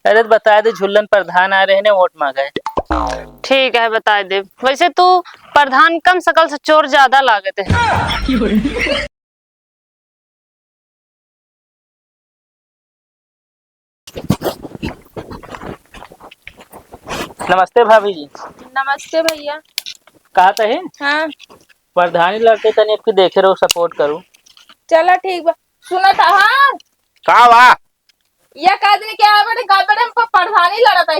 अरे तो बता दे, झुल्लन प्रधान आ रहे ने वोट मांगे। ठीक है बता दे। वैसे तू प्रधान कम शकल से चोर ज्यादा लागते हैं। नमस्ते भाभी जी। नमस्ते भैया। कहा थे हाँ प्रधानी लड़ते तनी आपकी देखे रहो, सपोर्ट करूं। चला ठीक बा। सुना था हाँ का बा? यह आदमी क्या बड़े गाबड़े में प्रधानी लड़ता है।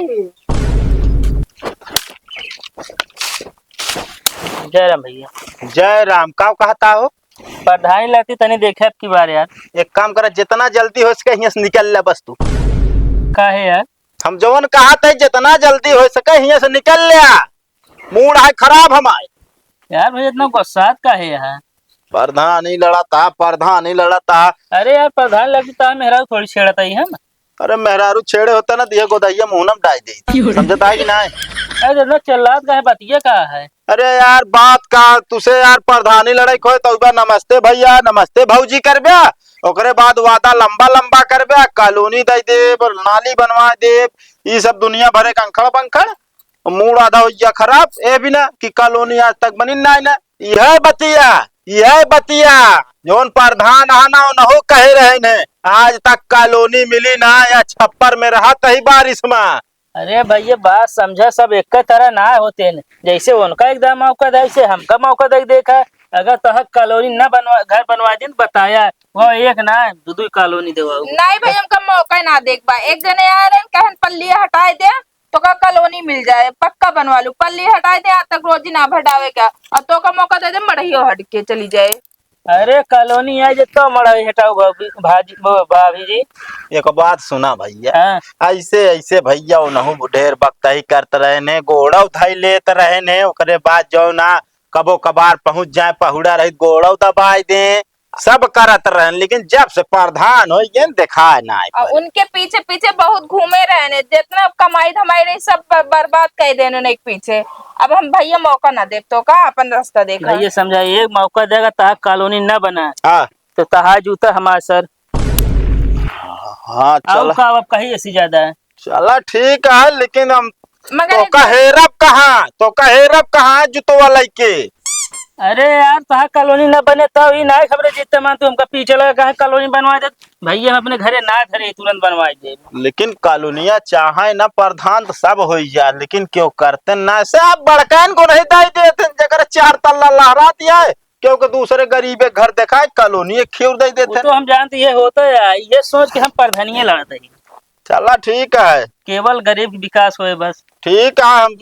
जय राम भैया। जय राम। का कहता हो? प्रधानी लड़ती तनी देखे आपकी बार यार। एक काम कर, जितना जल्दी हो सके यहाँ से निकल ले बस तू। का है यार? हम जवन कहा था जितना जल्दी हो सके यहाँ से निकल ले। मूड है खराब हमारे। यार भैया इतना गुस्सा का है यहाँ? प्रधानी लड़ता, प्रधानी लड़ता। अरे यार प्रधान लड़ती तो मेरा थोड़ी छेड़ता ही है ना। अरे मेहरारू छेड़े होता ना दिए गोदैया मुहनम डाल दी, समझता है कि नहीं? अरे इतना चिल्लात का है, बतिया का है? अरे यार बात का तुसे यार प्रधानी लड़ाई खोए तो नमस्ते भैया नमस्ते भौजी करबे, ओकरे बाद वादा लंबा लंबा करबे, कॉलोनी दे देब, नाली बनवा देब, ये सब दुनिया भरे कंखड़ पंखड़। मूड आधा हो गया खराब ए भी ना कि कॉलोनी आज तक बनी ना। यह बतिया जोन प्रधान आना न हो कहे रहे ने, आज तक कॉलोनी मिली ना या छप्पर में रहा तही बारिश में। अरे भैया बात समझा, सब एक तरह ना होते न। जैसे उनका एकदम मौका दे, वैसे हमका मौका दे देखा। अगर तह कॉलोनी न बनवा, घर बनवा दिन बताया वो एक ना दो कॉलोनी देवा। नहीं भाई हमका मौका ना देख पा। एक जने आ रहे कहन पल्ली हटाए दे तो का कॉलोनी मिल जाए, पक्का बनवा लू। पल्ली हटाए दे आज तक रोजी ना भटावे क्या, और तो का मौका दे दे मड़हियो हट के चली जाए। अरे कॉलोनी है तो मड़ा हटाओ भाभी जी। एक बात सुना भैया, हाँ। ऐसे ऐसे भैया उनहु ढेर वक्त ही करते रहे ने, गोड़ा उठाई लेते रहे ने, ओकरे बाद जो ना कबो कबार पहुंच जाए पहुड़ा रही गोड़ा दबाई दे, सब करत रहे। लेकिन जब से प्रधान हो ये देखा ना और उनके पीछे पीछे बहुत घूमे रहे ने, जितना कमाई धमाई रही सब बर्बाद कर देने एक पीछे। अब हम भैया मौका ना देख तो का अपन रास्ता देखा। भैया समझा, एक मौका देगा तहा कॉलोनी न बना हाँ तो तहा जूता हमारा सर। हाँ चल का अब कहीं ऐसी ज्यादा है। चला ठीक है, लेकिन हम मगर तो कहेरब कहाँ जुतवा लइके। अरे यार तहा कॉलोनी न बने तब ही ना खबरें जीतते मान, तू हमका पीछे लगा कहा कॉलोनी बनवा दे। भैया हम अपने घरे ना धरे तुरंत बनवा दे। लेकिन कॉलोनिया चाहे ना प्रधान तो सब हो जा, लेकिन क्यों करते ना से आप बड़कैन को नहीं दाई देते जगह 4 तल्ला लहरा दिया है, क्योंकि दूसरे गरीबे घर देखा है कॉलोनी खीर दे देते। तो हम जानते ये होता है, ये सोच के हम प्रधानिये लड़ते ही। चला ठीक है, केवल गरीब विकास होए बस। ठीक है हम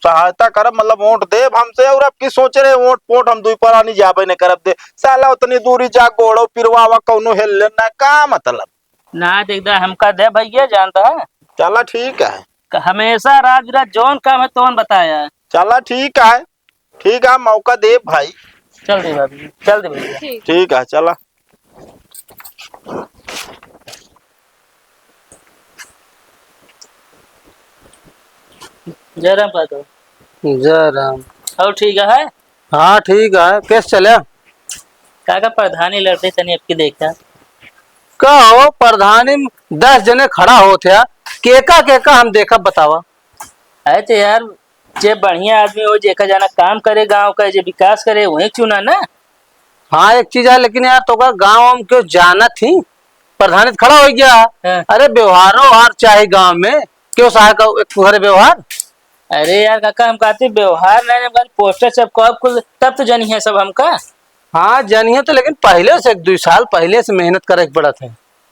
सहायता करब, मतलब वोट देब हमसे। और अब की सोच रहे वोट पोट हम दुई परानी जाबे ने करब दे, साला उतनी दूरी जा गोड़ो पिरवावा कौनो हिल ना का मतलब ना देखदा हमका दे भैया, जानता है। चला ठीक है, हमेशा राज विराज जौन काम है तोन बताया। चला ठीक है मौका दे भाई। चल दे भाभी, चल दे भैया। ठीक है चला। जय राम का दो। जय राम। और ठीक है। हाँ ठीक है, कैसे चले? काका प्रधानी लड़ते तनी आपकी देखा। कहो प्रधानी 10 जने खड़ा होते हैं, केका हम देखा बतावा। अरे तो यार जे बढ़िया आदमी हो, जेका जाना काम करे गांव का, जे विकास करे वही चुना ना। हाँ एक चीज है, लेकिन यार तो का गाँव हम क्यों जाना थी, प्रधानी खड़ा हो गया। हाँ। अरे व्यवहारो हार चाहे गांव में, क्यों सहायक तुम्हारे व्यवहार। अरे यार काका हम कहते व्यवहार नहीं, हम पोस्टर सब कब खुल तब तो जानी है सब हमका। हाँ जानिए तो, लेकिन पहले से 2 साल पहले से मेहनत करे के पड़ा था।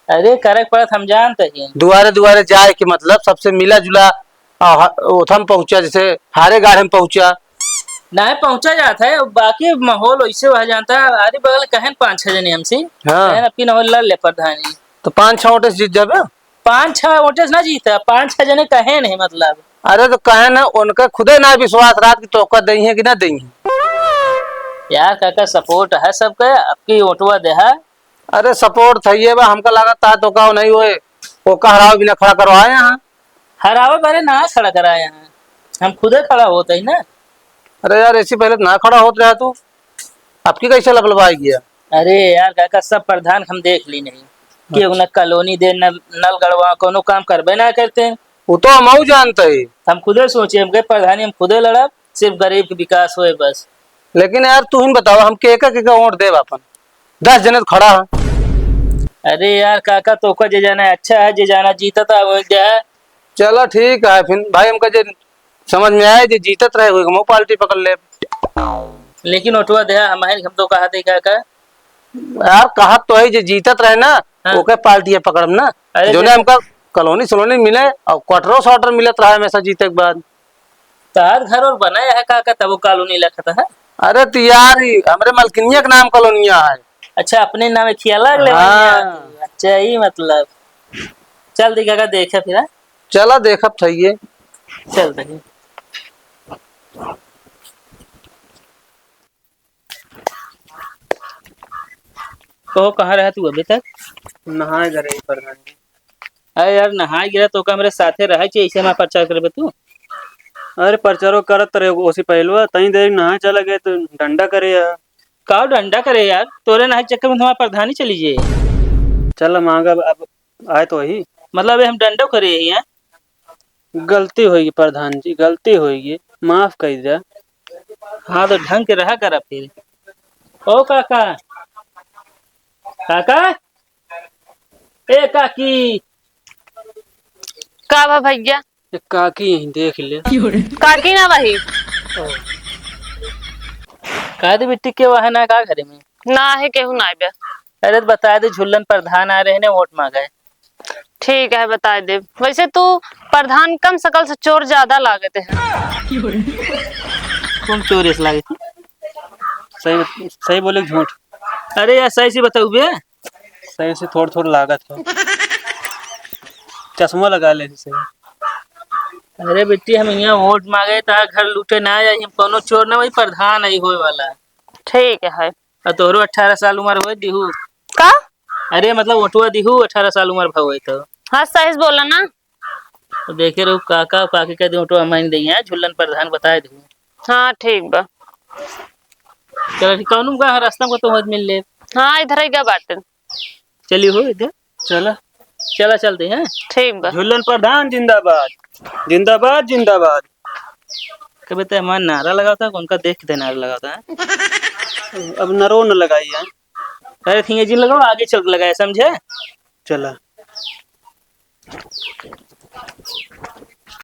अरे करे पड़त हम जानते हैं। दुआरे दुआरे जाए के मतलब सबसे मिला जुला उथम पहुंचा, जैसे हारे गाढ़े में पहुंचा नहीं पहुंचा जाता है, बाकी माहौल वैसे वह जानता है। अरे बगल कहन 5-6 जने हमसे हाँ। अपनी न लड़ ले प्रधानी तो 5-6 वोट से जीत जाबे। 5-6 वोटे ना जीता, 5-6 जने कहे नहीं मतलब। अरे तो कहे ना उनका खुदे ना विश्वास रात की तोका दई है कि ना दई है। यार काका सपोर्ट है सबका, आपकी वोटवा दे है। अरे सपोर्ट चाहिए बा, हमका लगा था तो का नहीं हुए वो का हराव बिना खड़ा करवाए यहाँ। हरावे बारे ना खड़ा कराए हैं, हम खुदे खड़ा होते ही ना। अरे यार ऐसी पहले ना खड़ा होता रहा तू, आपकी कैसे लबलबाई गया। अरे यार काका सब प्रधान हम देख ली नहीं। कि उन्हें कॉलोनी दे नल गड़वा कोनो काम करबे ना करते हैं। वो तो हम जानते ही। हम खुदे सोचे हम प्रधानी हम खुदे लड़ब, सिर्फ गरीब के विकास होए बस। लेकिन यार तू ही बताओ हम के वोट देव अपन 10 जने तो खड़ा है। अरे यार काका तो का जे जाना अच्छा है, जे जाना जीता था वो जाए। चलो ठीक है फिर भाई हमका जे समझ में आया जे जीतत रहे वो पार्टी पकड़ ले। लेकिन ओटवा दे हमारे हम तो कहा थे काका। यार कहा तो है जे जीतत रहे ना हाँ। ओके पार्टी पकड़म ना। अरे जो ने हमका कॉलोनी सलोनी मिले और क्वार्टरों शॉर्टर मिलत रहा हमेशा जीते के बाद। तार घर और बनाया है काका तब वो कॉलोनी लखता है। अरे तो यार हमारे मलकिनिया के नाम कॉलोनिया है। अच्छा अपने नाम खिया लग ले। हाँ। अच्छा ही मतलब। चल दी काका देखे फिर। चला देखब चाहिए। चल दही कहो कहाँ रहा तू अभी तक? नहाए गए प्रधान जी। अरे यार नहा गिरा तो का मेरे साथे रह चाहिए ऐसे में प्रचार करबे तू। अरे प्रचारो करत रहे ओसी पहलवा तई देर नहाए चला गए तो डंडा करे यार। का डंडा करे यार, तोरे नहा चक्कर में हमारा प्रधानी चली जाए। चल मांगा अब आए तो वही मतलब हम डंडो करे ही हैं। गलती होगी प्रधान जी, गलती होगी, माफ कर दिया। हाँ तो ढंग के रहा कर फिर। ओ काका, काका, ए काकी। का बा भैया? एक काकी यहीं देख ले। काकी ना वही कहा दे बिट्टी के वहां ना का घरे में ना है केहू ना बे। अरे तो बता दे झुल्लन प्रधान आ रहे हैं वोट मांगे। ठीक है बता दे। वैसे तू प्रधान कम शकल से चोर ज्यादा लागते हैं। तुम चोरी से लगी थी। सही सही बोले कि झूठ? अरे यार सही से बताऊ बे। सही से थोड़ा थोड़ा लागत है। चश्मा लगा ले सही। अरे बेटी हम यहाँ वोट मांगे तो घर लूटे ना जाए, हम कोनो चोर ना वही प्रधान आई होए वाला। ठीक है। और तोहरो 18 साल उम्र हुए दिहू। का? अरे मतलब वोटवा दिहू 18 साल उम्र भवे तो। हाँ सही से बोला ना। तो देखे रहो काका काकी का दिन वोटवा मान दी है झुल्लन प्रधान बताए दू। हाँ ठीक बा। चलो ठीक कौन का रास्ता को तो मिल ले। हाँ इधर ही का बात। चलिए हो इधर चला चला चलते हैं। ठीक बा। झुल्लन प्रधान जिंदाबाद, जिंदाबाद जिंदाबाद। कभी तो हमारा नारा लगाता है उनका देख के नारा लगाता है। अब नरो न लगाई है। अरे ठीक है जी लगाओ आगे चल के लगाए समझे। चला